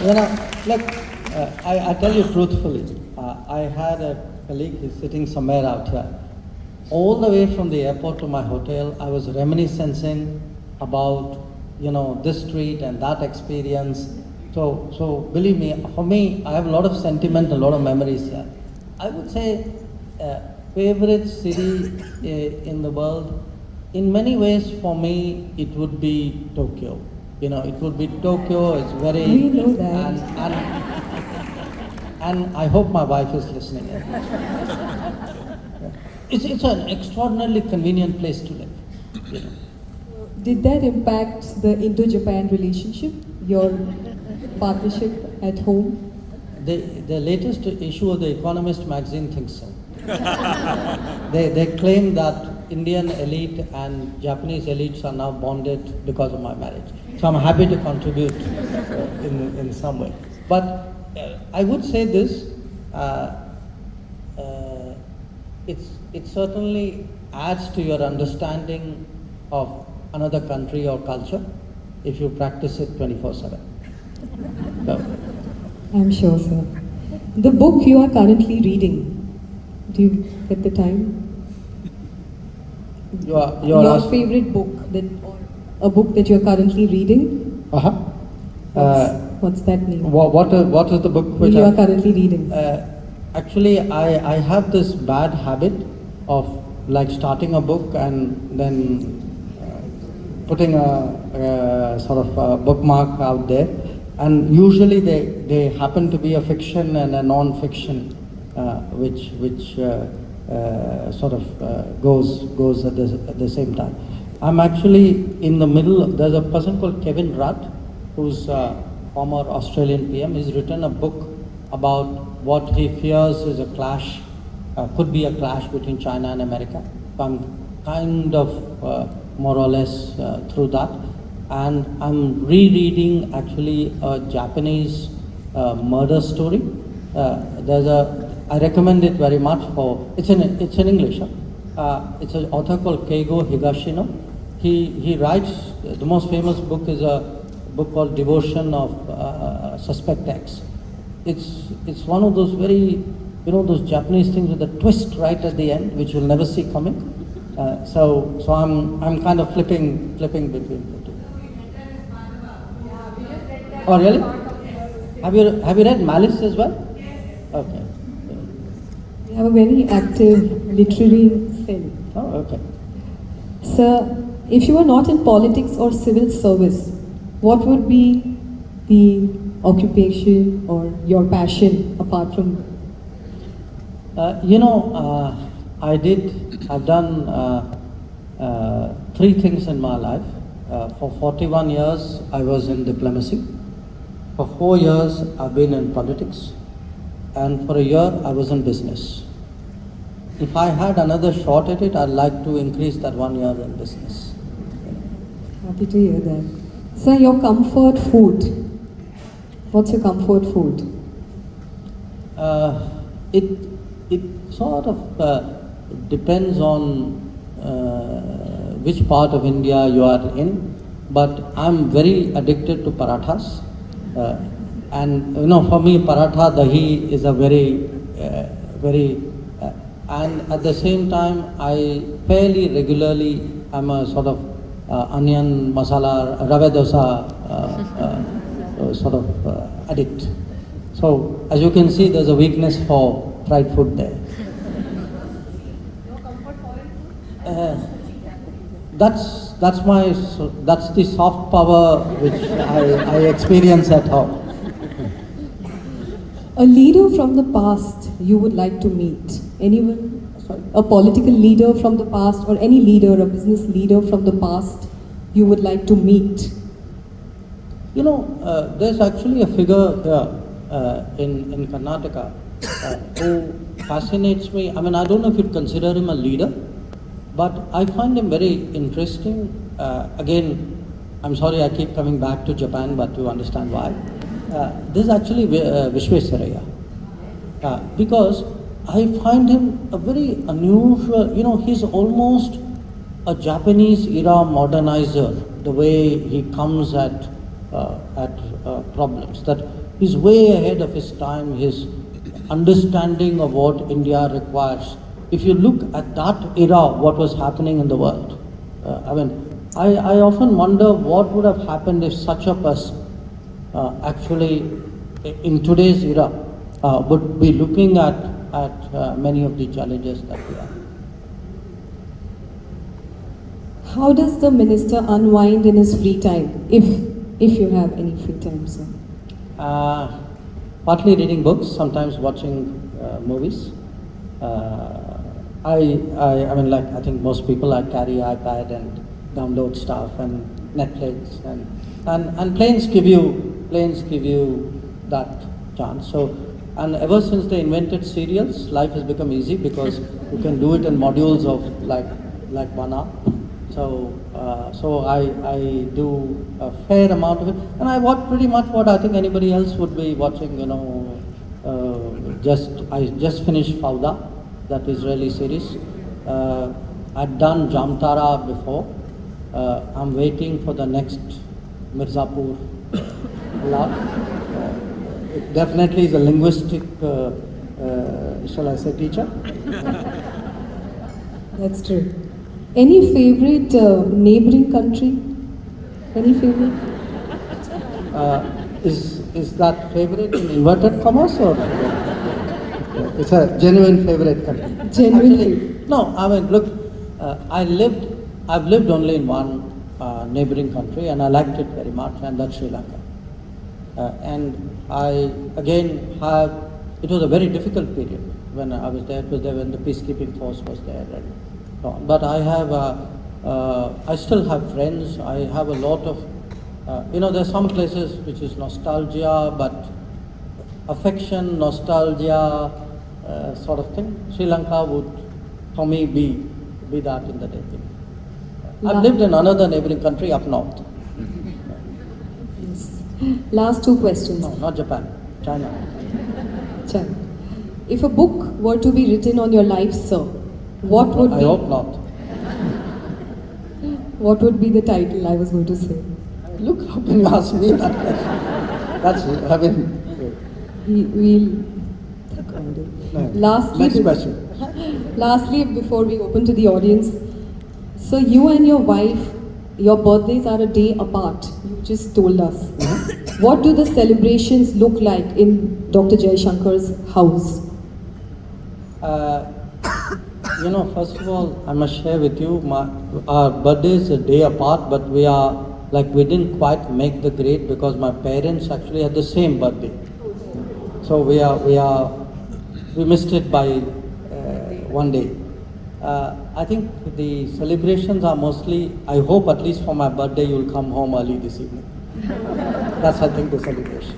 You know, look, I tell you truthfully, I had a colleague who's sitting somewhere out here. All the way from the airport to my hotel, I was reminiscing about, this street and that experience. So believe me, for me, I have a lot of sentiment, a lot of memories here. I would say, favorite city in the world, in many ways for me, it would be Tokyo. It would be Tokyo. It's very. We know that. And I hope my wife is listening. It's an extraordinarily convenient place to live. Did that impact the Indo-Japan relationship, your partnership at home? The latest issue of the Economist magazine thinks so. They claim that Indian elite and Japanese elites are now bonded because of my marriage. So I'm happy to contribute in some way. But I would say this, it certainly adds to your understanding of another country or culture if you practice it 24/7. So, I'm sure, sir. The book you are currently reading, do you get the time? you're Your favorite book, or a book that you're currently reading? Uh-huh. What's that name? What is the book which you are currently reading? Actually, I have this bad habit of like starting a book and then putting a sort of a bookmark out there, and usually they happen to be a fiction and a non-fiction, which sort of goes at the same time. I'm actually in the middle. There's a person called Kevin Rudd, who's a former Australian PM. He's written a book about what he fears is a clash, could be a clash between China and America. So I'm kind of more or less through that. And I'm rereading actually a Japanese murder story. I recommend it very much it's in English. It's an author called Keigo Higashino. He writes, the most famous book is a book called Devotion of Suspect X. It's one of those very, those Japanese things with a twist right at the end, which you'll never see coming. So I'm kind of flipping between the two. Oh really? Have you read Malice as well? Okay. You have a very active literary cell. Oh okay. Sir, if you were not in politics or civil service, what would be the occupation or your passion apart from? I've done 3 things in my life. For 41 years, I was in diplomacy. For 4 years, I've been in politics. And for a year, I was in business. If I had another shot at it, I'd like to increase that 1 year in business. Happy to hear that. Sir, your comfort food. What's your comfort food? It sort of depends on which part of India you are in, but I'm very addicted to parathas. And for me, paratha dahi is a very, and at the same time, I fairly regularly, I'm a sort of onion masala, rava dosa sort of addict. So as you can see, there's a weakness for fried food there. That's the soft power which I experience at home. A leader from the past you would like to meet? Anyone? Sorry, a political leader from the past, or any leader, a business leader from the past you would like to meet? There's actually a figure here in Karnataka who fascinates me. I mean, I don't know if you'd consider him a leader, but I find him very interesting. Again, I'm sorry I keep coming back to Japan, but you understand why. This is actually Vishwesvaraya, because I find him a very unusual, he's almost a Japanese era modernizer, the way he comes at problems. That He's way ahead of his time. His understanding of what India requires. If you look at that era, what was happening in the world, I often wonder what would have happened if such a person actually in today's era would be looking at many of the challenges that we have. How does the minister unwind in his free time, if you have any free time, sir? Partly reading books, sometimes watching movies. I think most people, I carry iPad and download stuff and Netflix and planes give you that chance. So, and ever since they invented serials, life has become easy because you can do it in modules of like 1 hour. So I do a fair amount of it, and I watch pretty much what I think anybody else would be watching. I just finished Fauda, that Israeli series. I'd done Jamtara before. I'm waiting for the next Mirzapur lot. It definitely is a linguistic, shall I say, teacher. That's true. Any favorite neighboring country? Any favorite? Is that favorite in inverted commas or it's a genuine favorite country? Genuine Actually, favorite. no, I mean, look, I've lived only in one neighboring country and I liked it very much, and that's Sri Lanka. And I again it was a very difficult period when I was there. It was there when the peacekeeping force was there and so on. But I still have friends. I have a lot of, there's some places which is nostalgia, but affection, nostalgia, sort of thing. Sri Lanka would, for me, be that in the day. I've lived in another neighboring country up north. Yes. Last two questions. No, not Japan, China. China. If a book were to be written on your life, sir, what would I hope not. What would be the title I was going to say? Look, how can you ask me that question? That's, We'll no. Lastly, Next question. Lastly, before we open to the audience, so you and your wife, your birthdays are a day apart. You just told us. What do the celebrations look like in Dr. Jaishankar's house? First of all, I must share with you, our birthday is a day apart, but we didn't quite make the grade because my parents actually had the same birthday. So we missed it by 1 day. I think the celebrations are mostly, I hope at least for my birthday you'll come home early this evening. That's, I think, the celebration.